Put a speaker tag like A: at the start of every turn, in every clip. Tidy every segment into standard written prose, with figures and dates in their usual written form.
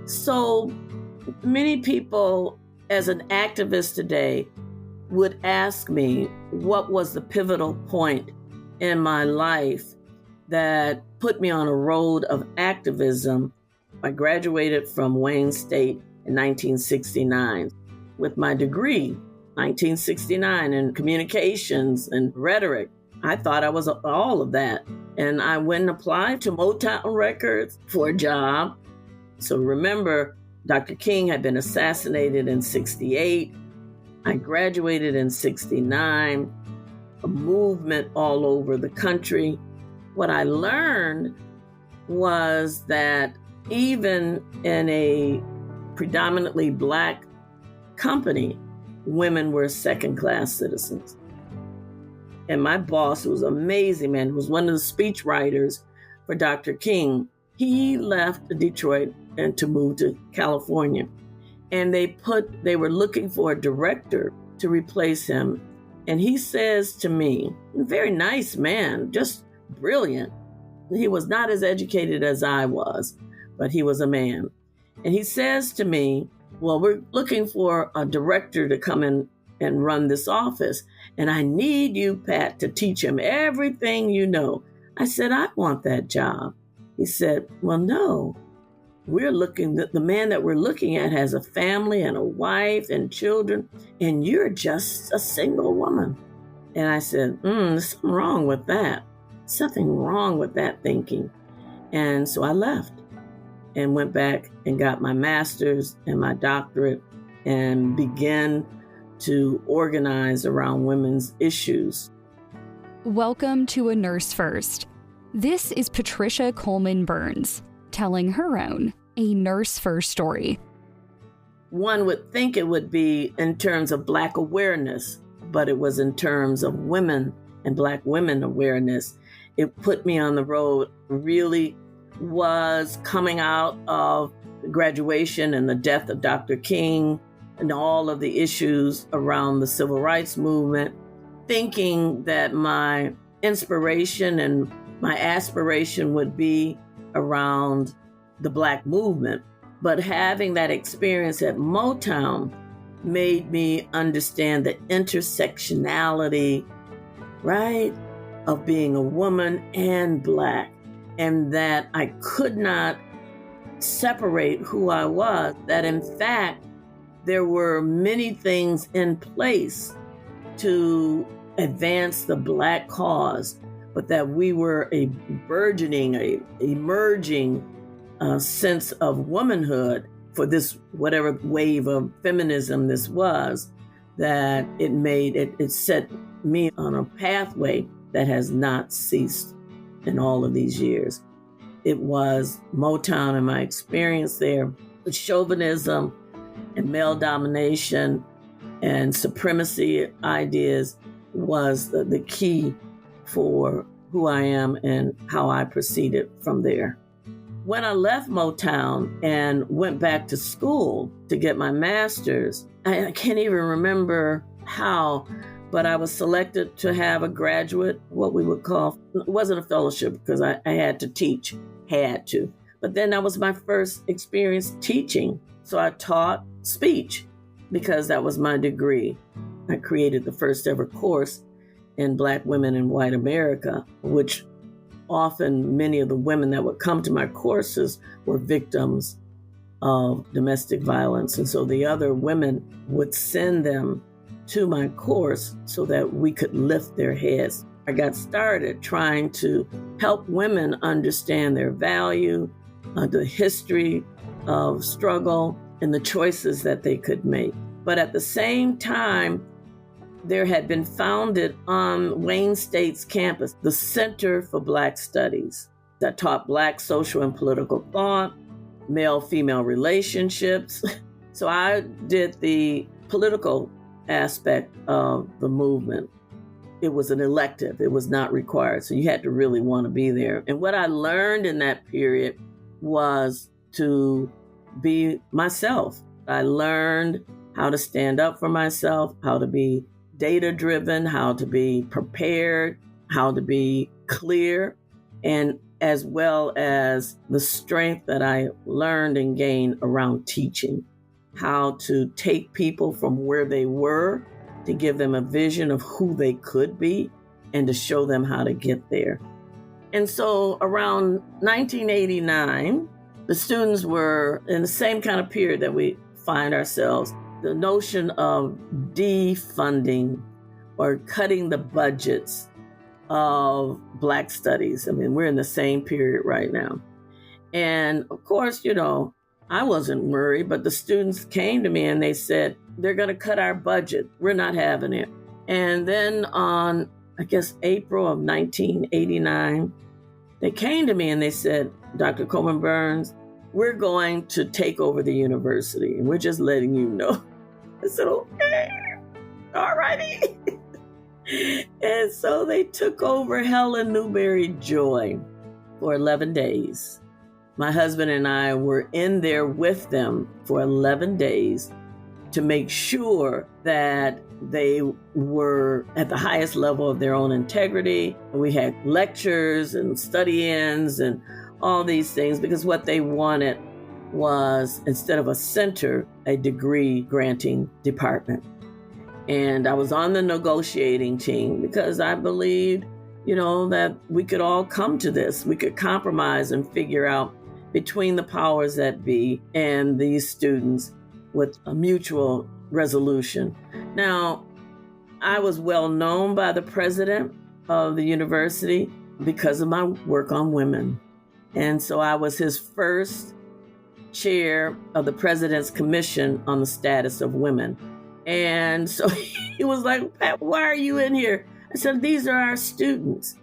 A: So many people, as an activist today, would ask me what was the pivotal point in my life that put me on a road of activism. I graduated from Wayne State in 1969 with my degree, 1969, in communications and rhetoric. I thought I was all of that. And I went and applied to Motown Records for a job. So remember, Dr. King had been assassinated in 68. I graduated in 69, a movement all over the country. What I learned was that even in a predominantly Black company, women were second-class citizens. And my boss, who was an amazing man, who was one of the speechwriters for Dr. King, he left Detroit and to move to California. And they were looking for a director to replace him. And he says to me, a very nice man, just brilliant. He was not as educated as I was, but he was a man. And he says to me, well, we're looking for a director to come in and run this office. And I need you, Pat, to teach him everything you know. I said, I want that job. He said, well, no, the man that we're looking at has a family and a wife and children, and you're just a single woman. And I said, there's something wrong with that. Something wrong with that thinking. And so I left and went back and got my master's and my doctorate and began to organize around women's issues.
B: Welcome to A Nurse First. This is Patricia Coleman-Burns telling her own A Nurse First story.
A: One would think it would be in terms of Black awareness, but it was in terms of women and Black women awareness. It put me on the road, really was coming out of graduation and the death of Dr. King and all of the issues around the civil rights movement, thinking that my inspiration and my aspiration would be around the Black movement. But having that experience at Motown made me understand the intersectionality, right, of being a woman and Black, and that I could not separate who I was, that in fact, there were many things in place to advance the Black cause, but that we were a burgeoning, emerging sense of womanhood for this, whatever wave of feminism this was, that it set me on a pathway that has not ceased in all of these years. It was Motown and my experience there, the chauvinism and male domination and supremacy ideas was the key for who I am and how I proceeded from there. When I left Motown and went back to school to get my master's, I can't even remember how, but I was selected to have a graduate, what we would call, it wasn't a fellowship because I had to teach, But then that was my first experience teaching. So I taught speech because that was my degree. I created the first ever course in Black women in white America, which often many of the women that would come to my courses were victims of domestic violence. And so the other women would send them to my course so that we could lift their heads. I got started trying to help women understand their value, the history of struggle, and the choices that they could make. But at the same time, there had been founded on Wayne State's campus the Center for Black Studies that taught Black social and political thought, male-female relationships. So I did the political aspect of the movement. It was an elective. It was not required. So you had to really want to be there. And what I learned in that period was to be myself. I learned how to stand up for myself, how to be data-driven, how to be prepared, how to be clear. And as well as the strength that I learned and gained around teaching, how to take people from where they were to give them a vision of who they could be and to show them how to get there. And so around 1989, the students were in the same kind of period that we find ourselves, the notion of defunding or cutting the budgets of Black studies. I mean, we're in the same period right now. And of course, I wasn't worried, but the students came to me and they said, they're going to cut our budget. We're not having it. And then on, I guess, April of 1989, they came to me and they said, Dr. Coleman-Burns, we're going to take over the university and we're just letting you know. I said, okay, all righty. And so they took over Helen Newberry Joy for 11 days. My husband and I were in there with them for 11 days to make sure that they were at the highest level of their own integrity. We had lectures and study-ins and all these things because what they wanted was, instead of a center, a degree granting department. And I was on the negotiating team because I believed, that we could all come to this. We could compromise and figure out between the powers that be and these students with a mutual resolution. Now, I was well known by the president of the university because of my work on women. And so I was his first chair of the President's Commission on the Status of Women. And so he was like, Pat, why are you in here? I said, these are our students.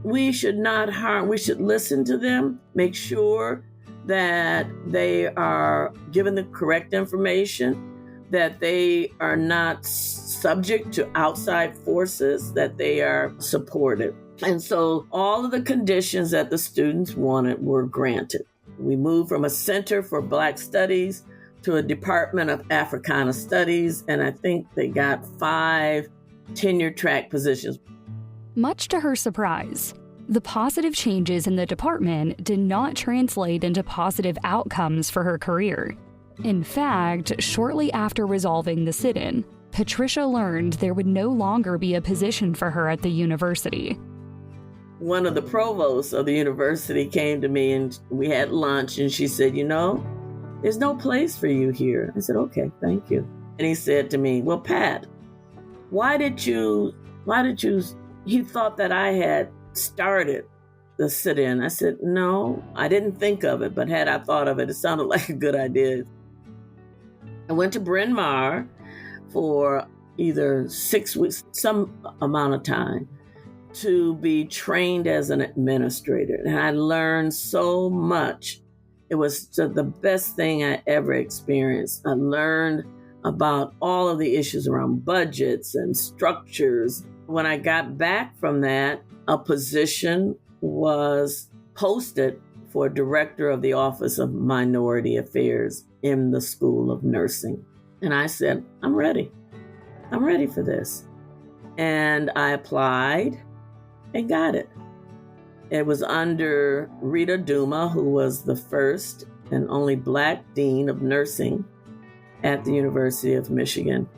A: We should not harm, we should listen to them, make sure that they are given the correct information, that they are not subject to outside forces, that they are supported. And so all of the conditions that the students wanted were granted. We moved from a Center for Black Studies to a Department of Africana Studies, and I think they got 5 tenure track positions.
B: Much to her surprise, the positive changes in the department did not translate into positive outcomes for her career. In fact, shortly after resolving the sit-in, Patricia learned there would no longer be a position for her at the university.
A: One of the provosts of the university came to me and we had lunch, and she said, there's no place for you here. I said, okay, thank you. And he said to me, well, Pat, he thought that I had started the sit-in. I said, no, I didn't think of it, but had I thought of it, it sounded like a good idea. I went to Bryn Mawr for either 6 weeks, some amount of time, to be trained as an administrator. And I learned so much. It was the best thing I ever experienced. I learned about all of the issues around budgets and structures. When I got back from that, a position was posted for director of the Office of Minority Affairs in the School of Nursing. And I said, I'm ready. I'm ready for this. And I applied and got it. It was under Rita Duma, who was the first and only Black dean of nursing at the University of Michigan.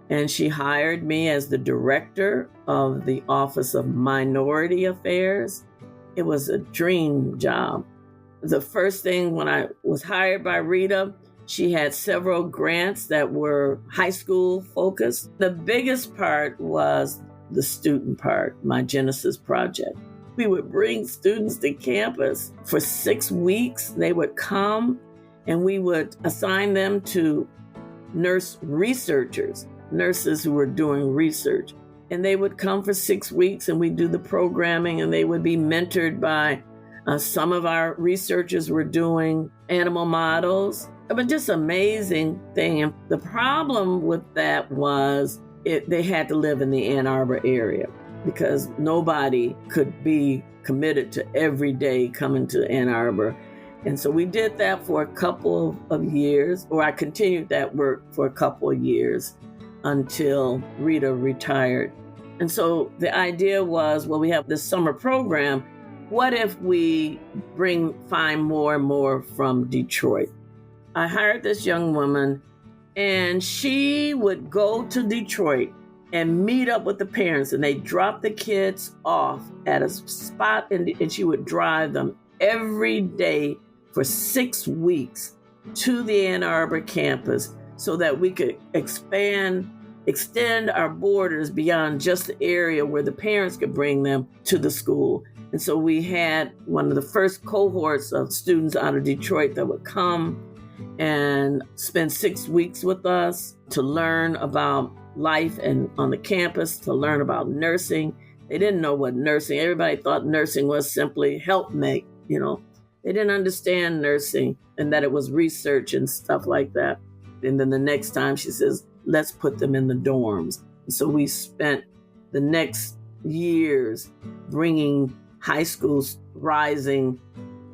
A: And she hired me as the director of the Office of Minority Affairs. It was a dream job. The first thing, when I was hired by Rita, she had several grants that were high school focused. The biggest part was the student part, my Genesis project. We would bring students to campus for 6 weeks. They would come and we would assign them to nurse researchers, nurses who were doing research. And they would come for 6 weeks and we'd do the programming, and they would be mentored by some of our researchers were doing animal models. But just amazing thing. And the problem with that was they had to live in the Ann Arbor area, because nobody could be committed to every day coming to Ann Arbor. And so we did that for a couple of years, or I continued that work for a couple of years until Rita retired. And so the idea was, well, we have this summer program. what if we find more and more from Detroit? I hired this young woman, and she would go to Detroit and meet up with the parents, and they drop the kids off at a spot, and she would drive them every day for 6 weeks to the Ann Arbor campus so that we could extend our borders beyond just the area where the parents could bring them to the school. And so we had one of the first cohorts of students out of Detroit that would come and spend 6 weeks with us to learn about life and on the campus, to learn about nursing. They didn't know what nursing, everybody thought nursing was simply helpmate, They didn't understand nursing and that it was research and stuff like that. And then the next time she says, let's put them in the dorms. And so we spent the next years bringing high schools rising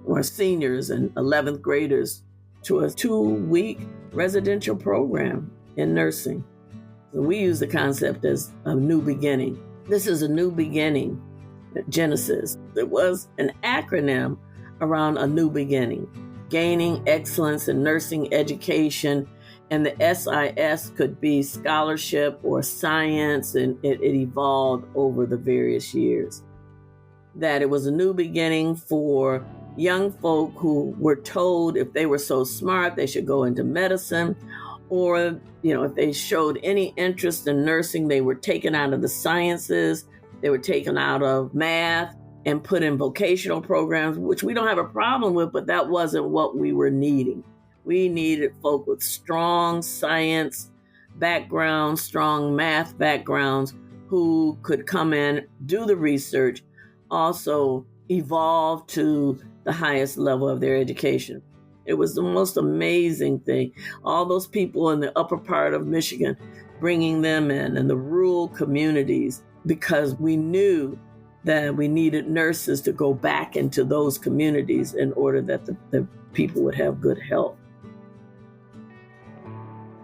A: or seniors and 11th graders to a 2-week residential program in nursing. So we use the concept as a new beginning. This is a new beginning, Genesis. It was an acronym around a new beginning, gaining excellence in nursing education. And the SIS could be scholarship or science, and it evolved over the various years. That it was a new beginning for young folk who were told if they were so smart, they should go into medicine, or, if they showed any interest in nursing, they were taken out of the sciences, they were taken out of math and put in vocational programs, which we don't have a problem with, but that wasn't what we were needing. We needed folk with strong science backgrounds, strong math backgrounds, who could come in, do the research, also evolve to the highest level of their education. It was the most amazing thing. All those people in the upper part of Michigan, bringing them in, and the rural communities, because we knew that we needed nurses to go back into those communities in order that the people would have good health.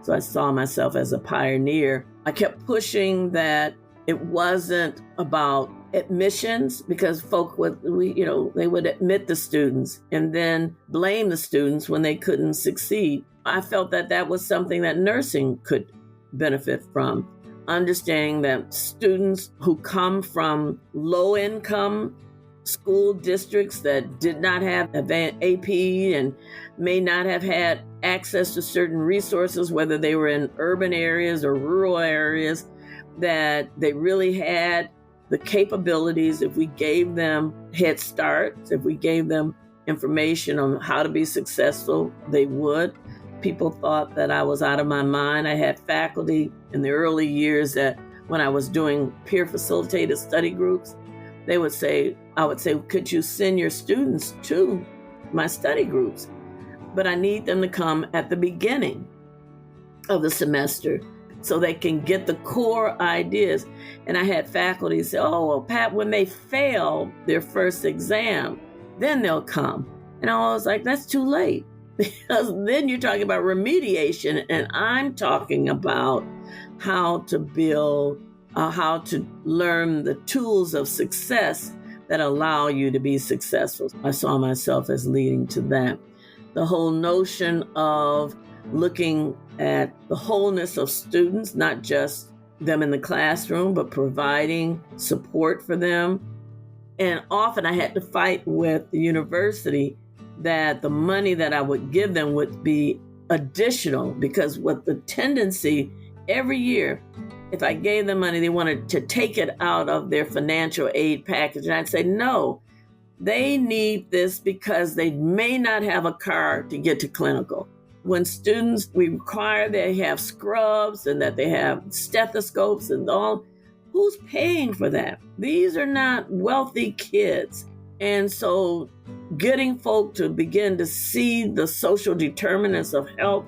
A: So I saw myself as a pioneer. I kept pushing that it wasn't about admissions, because folk they would admit the students and then blame the students when they couldn't succeed. I felt that that was something that nursing could benefit from, understanding that students who come from low income school districts that did not have AP and may not have had access to certain resources, whether they were in urban areas or rural areas, that they really had the capabilities. If we gave them head starts, if we gave them information on how to be successful, they would. People thought that I was out of my mind. I had faculty in the early years that when I was doing peer facilitated study groups, I would say, could you send your students to my study groups? But I need them to come at the beginning of the semester so they can get the core ideas. And I had faculty say, oh, well, Pat, when they fail their first exam, then they'll come. And I was like, that's too late. Because then you're talking about remediation, and I'm talking about how to build, how to learn the tools of success that allow you to be successful. I saw myself as leading to that. The whole notion of looking at the wholeness of students, not just them in the classroom, but providing support for them. And often I had to fight with the university that the money that I would give them would be additional, because what the tendency every year, if I gave them money, they wanted to take it out of their financial aid package. And I'd say, no, they need this because they may not have a car to get to clinical. When students, we require they have scrubs and that they have stethoscopes and all. Who's paying for that? These are not wealthy kids. And so getting folk to begin to see the social determinants of health,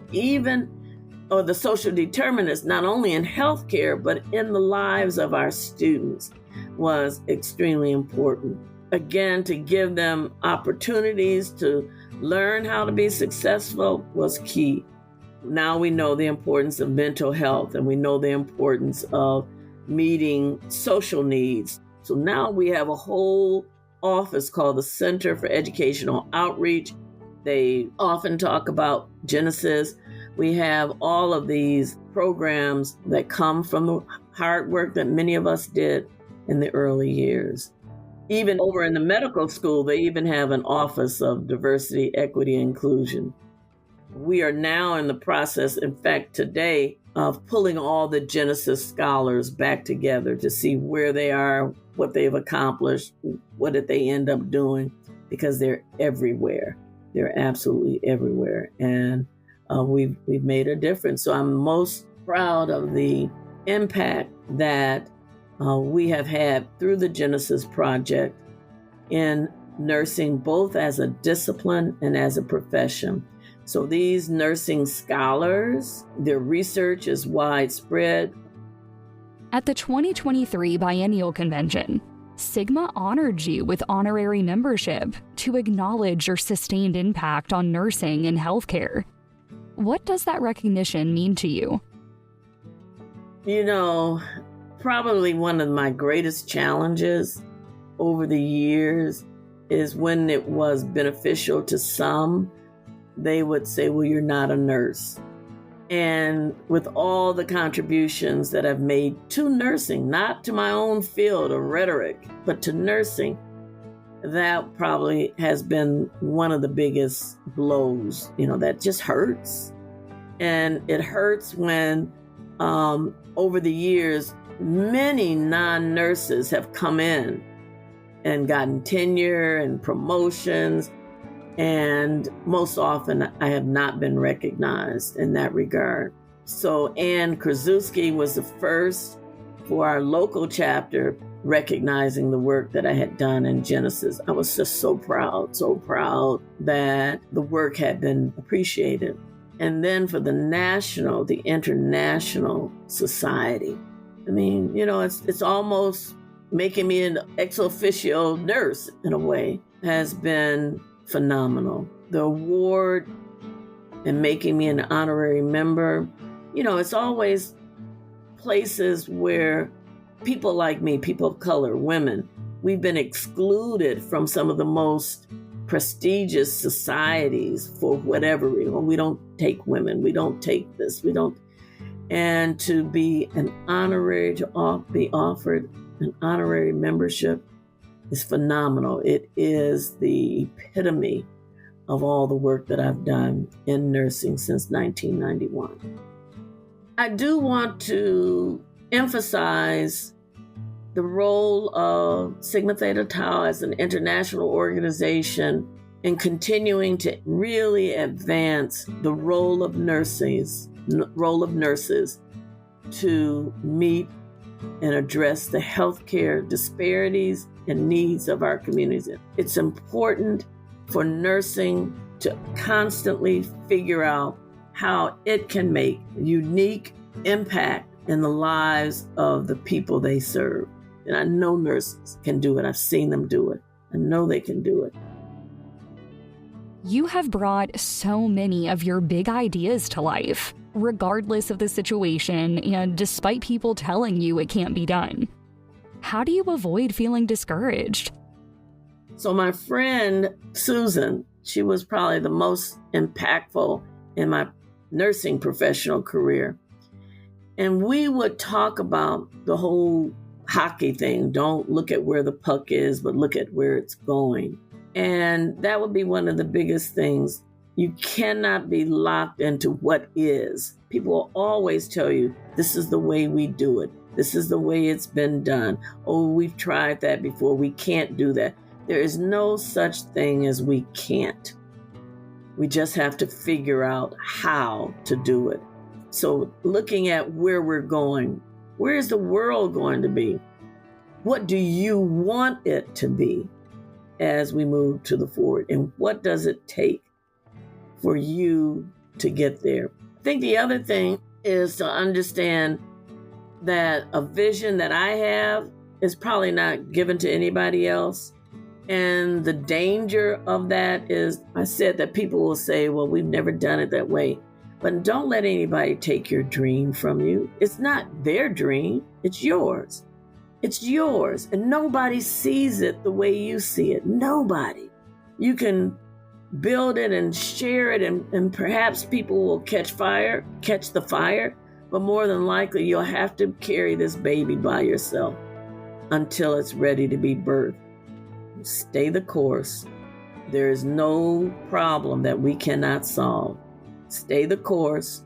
A: or the social determinants, not only in healthcare, but in the lives of our students, was extremely important. Again, to give them opportunities to learn how to be successful was key. Now we know the importance of mental health, and we know the importance of meeting social needs. So now we have a whole office called the Center for Educational Outreach. They often talk about Genesis. We have all of these programs that come from the hard work that many of us did in the early years. Even over in the medical school, they even have an office of diversity, equity, and inclusion. We are now in the process, in fact, today, of pulling all the Genesis scholars back together to see where they are, what they've accomplished, what did they end up doing, because they're everywhere. They're absolutely everywhere. And we've made a difference. So I'm most proud of the impact that we have had through the Genesis Project in nursing, both as a discipline and as a profession. So these nursing scholars, their research is widespread.
B: At the 2023 Biennial Convention, Sigma honored you with honorary membership to acknowledge your sustained impact on nursing and healthcare. What does that recognition mean to you?
A: You know, probably one of my greatest challenges over the years is when it was beneficial to some, they would say, well, you're not a nurse. And with all the contributions that I've made to nursing, not to my own field of rhetoric, but to nursing, that probably has been one of the biggest blows, that just hurts. And it hurts when over the years, many non-nurses have come in and gotten tenure and promotions. And most often, I have not been recognized in that regard. So Ann Krasuski was the first for our local chapter recognizing the work that I had done in Genesis. I was just so proud that the work had been appreciated. And then for the international society, I mean, it's almost making me an ex officio nurse in a way, has been phenomenal. The award and making me an honorary member, it's always places where people like me, people of color, women, we've been excluded from some of the most prestigious societies for whatever reason. We don't take women, we don't take this, we don't. And to be an honorary, to be offered an honorary membership is phenomenal. It is the epitome of all the work that I've done in nursing since 1991. I do want to emphasize the role of Sigma Theta Tau as an international organization in continuing to really advance the role of nurses to meet and address the healthcare disparities and needs of our communities. It's important for nursing to constantly figure out how it can make unique impact in the lives of the people they serve. And I know nurses can do it. I've seen them do it. I know they can do it.
B: You have brought so many of your big ideas to life, regardless of the situation and despite people telling you it can't be done. How do you avoid feeling discouraged?
A: So my friend Susan, she was probably the most impactful in my nursing professional career. And we would talk about the whole hockey thing. Don't look at where the puck is, but look at where it's going. And that would be one of the biggest things. You cannot be locked into what is. People will always tell you, this is the way we do it. This is the way it's been done. Oh, we've tried that before. We can't do that. There is no such thing as we can't. We just have to figure out how to do it. So looking at where we're going, where is the world going to be? What do you want it to be as we move to the forward? And what does it take for you to get there? I think the other thing is to understand that a vision that I have is probably not given to anybody else. And the danger of that is, I said that people will say, well, we've never done it that way. But don't let anybody take your dream from you. It's not their dream, it's yours. It's yours, and nobody sees it the way you see it. Nobody. You can build it and share it, and perhaps people will catch the fire, but more than likely you'll have to carry this baby by yourself until it's ready to be birthed. Stay the course. There is no problem that we cannot solve. Stay the course.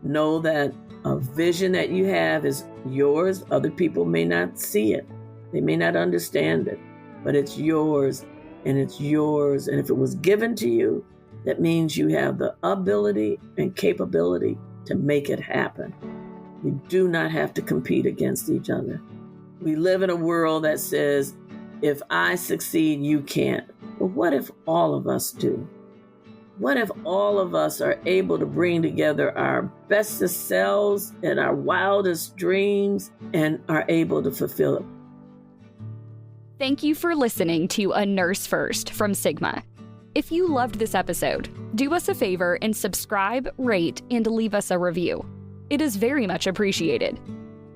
A: Know that a vision that you have is yours. Other people may not see it. They may not understand it, but it's yours, and it's yours. And if it was given to you, that means you have the ability and capability to make it happen. We do not have to compete against each other. We live in a world that says, if I succeed, you can't. But what if all of us do? What if all of us are able to bring together our bestest selves and our wildest dreams and are able to fulfill it?
B: Thank you for listening to A Nurse First from Sigma. If you loved this episode, do us a favor and subscribe, rate, and leave us a review. It is very much appreciated.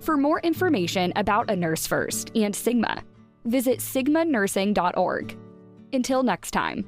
B: For more information about A Nurse First and Sigma, visit sigmanursing.org. Until next time.